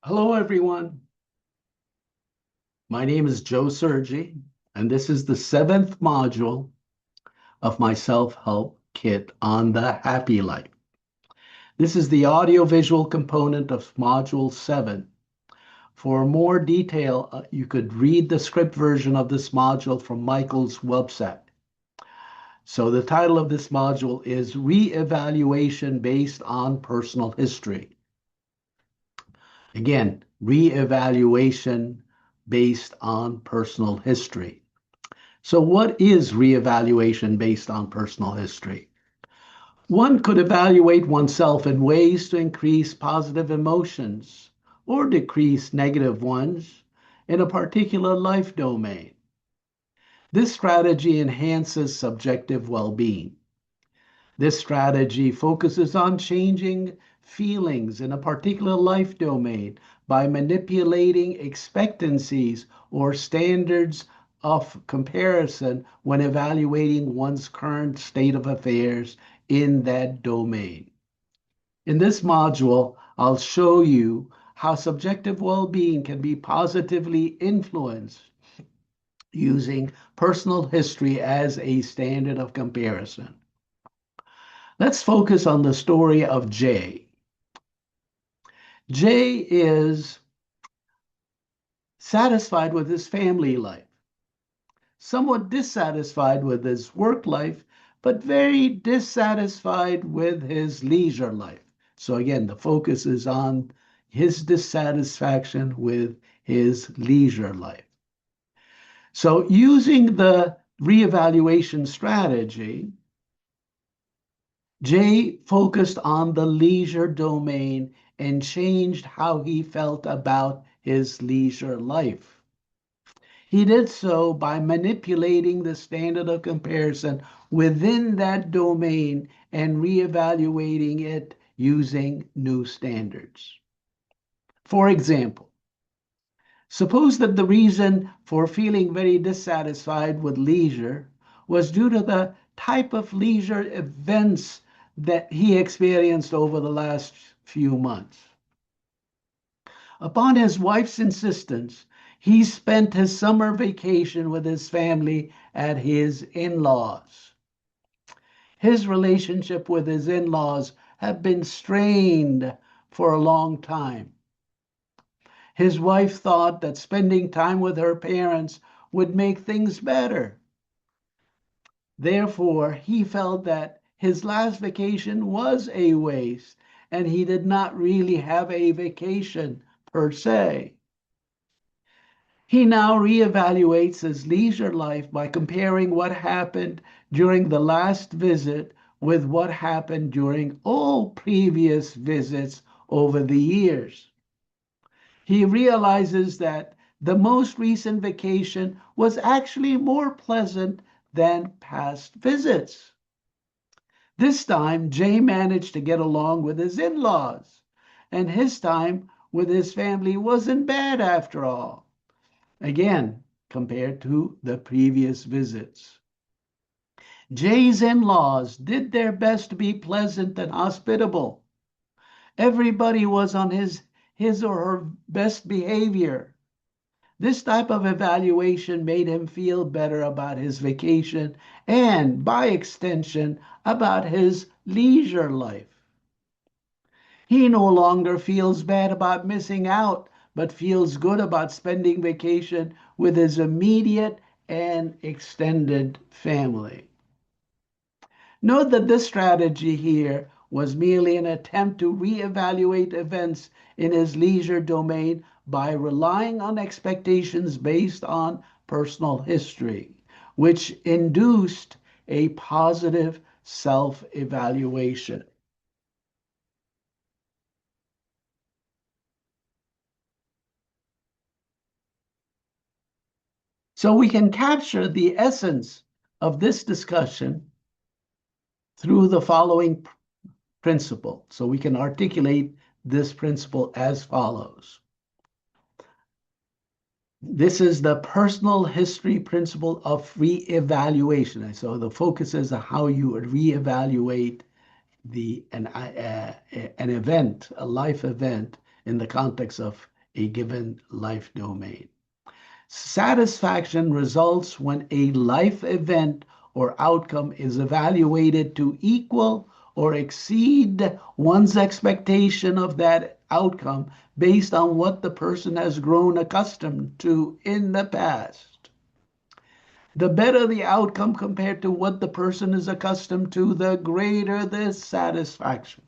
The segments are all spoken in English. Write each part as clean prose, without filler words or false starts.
Hello, everyone. My name is Joe Sergi, and this is the seventh module of my self-help kit on the happy life. This is the audio-visual component of Module 7. For more detail, you could read the script version of this module from Michael's website. So the title of this module is Reevaluation Based on Personal History. Again, reevaluation based on personal history. So, what is reevaluation based on personal history? One could evaluate oneself in ways to increase positive emotions or decrease negative ones in a particular life domain. This strategy enhances subjective well being. This strategy focuses on changing feelings in a particular life domain by manipulating expectancies or standards of comparison when evaluating one's current state of affairs in that domain. In this module, I'll show you how subjective well-being can be positively influenced using personal history as a standard of comparison. Let's focus on the story of Jay. Jay is satisfied with his family life, somewhat dissatisfied with his work life, but very dissatisfied with his leisure life. So again, the focus is on his dissatisfaction with his leisure life. So using the reevaluation strategy, Jay focused on the leisure domain and changed how he felt about his leisure life. He did so by manipulating the standard of comparison within that domain and reevaluating it using new standards. For example, suppose that the reason for feeling very dissatisfied with leisure was due to the type of leisure events that he experienced over the last few months. Upon his wife's insistence, he spent his summer vacation with his family at his in-laws. His relationship with his in-laws had been strained for a long time. His wife thought that spending time with her parents would make things better. Therefore, he felt that his last vacation was a waste and he did not really have a vacation per se. He now reevaluates his leisure life by comparing what happened during the last visit with what happened during all previous visits over the years. He realizes that the most recent vacation was actually more pleasant than past visits. This time, Jay managed to get along with his in-laws, and his time with his family wasn't bad after all, again, compared to the previous visits. Jay's in-laws did their best to be pleasant and hospitable. Everybody was on his or her best behavior. This type of evaluation made him feel better about his vacation and, by extension, about his leisure life. He no longer feels bad about missing out, but feels good about spending vacation with his immediate and extended family. Note that this strategy here was merely an attempt to reevaluate events in his leisure domain by relying on expectations based on personal history, which induced a positive self-evaluation. So we can capture the essence of this discussion through the following principle. So we can articulate this principle as follows. This is the personal history principle of reevaluation. So the focus is on how you reevaluate an event, a life event, in the context of a given life domain. Satisfaction results when a life event or outcome is evaluated to equal or exceed one's expectation of that outcome based on what the person has grown accustomed to in the past. The better the outcome compared to what the person is accustomed to, the greater the satisfaction.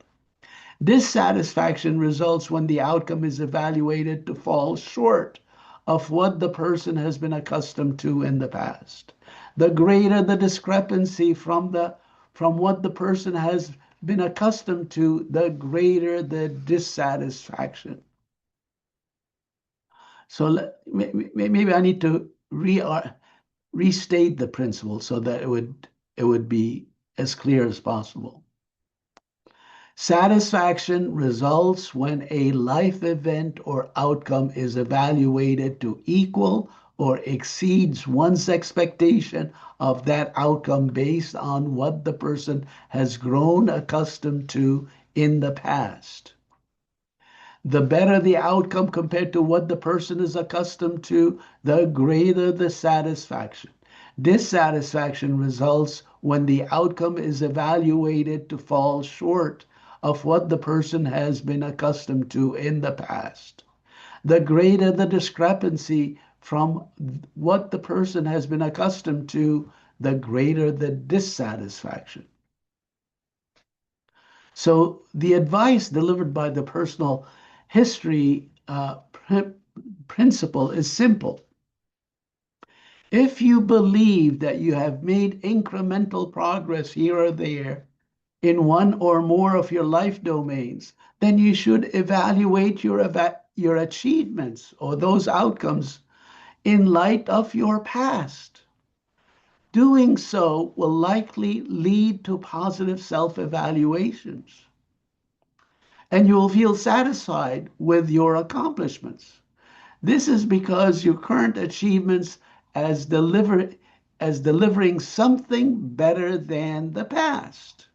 Dissatisfaction results when the outcome is evaluated to fall short of what the person has been accustomed to in the past. The greater the discrepancy from what the person has been accustomed to, the greater the dissatisfaction. So maybe I need to restate the principle so that it would be as clear as possible. Satisfaction results when a life event or outcome is evaluated to equal or exceeds one's expectation of that outcome based on what the person has grown accustomed to in the past. The better the outcome compared to what the person is accustomed to, the greater the satisfaction. Dissatisfaction results when the outcome is evaluated to fall short of what the person has been accustomed to in the past. The greater the discrepancy from what the person has been accustomed to, the greater the dissatisfaction. So the advice delivered by the personal history principle is simple. If you believe that you have made incremental progress here or there in one or more of your life domains, then you should evaluate your achievements or those outcomes in light of your past. Doing so will likely lead to positive self-evaluations, and you will feel satisfied with your accomplishments. This is because your current achievements as delivering something better than the past.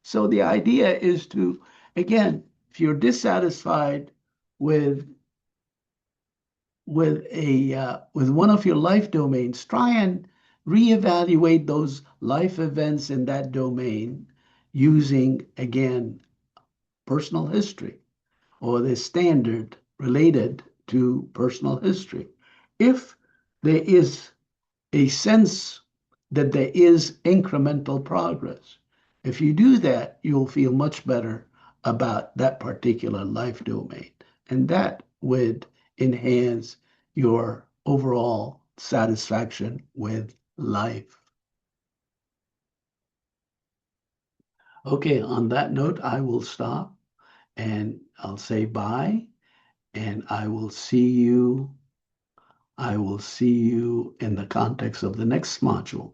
So the idea is to, again, if you're dissatisfied with one of your life domains, try and reevaluate those life events in that domain using, again, personal history or the standard related to personal history. If there is a sense that there is incremental progress, if you do that, you'll feel much better about that particular life domain. And that would enhance your overall satisfaction with life. Okay, on that note, I will stop and I'll say bye, and I will see you in the context of the next module.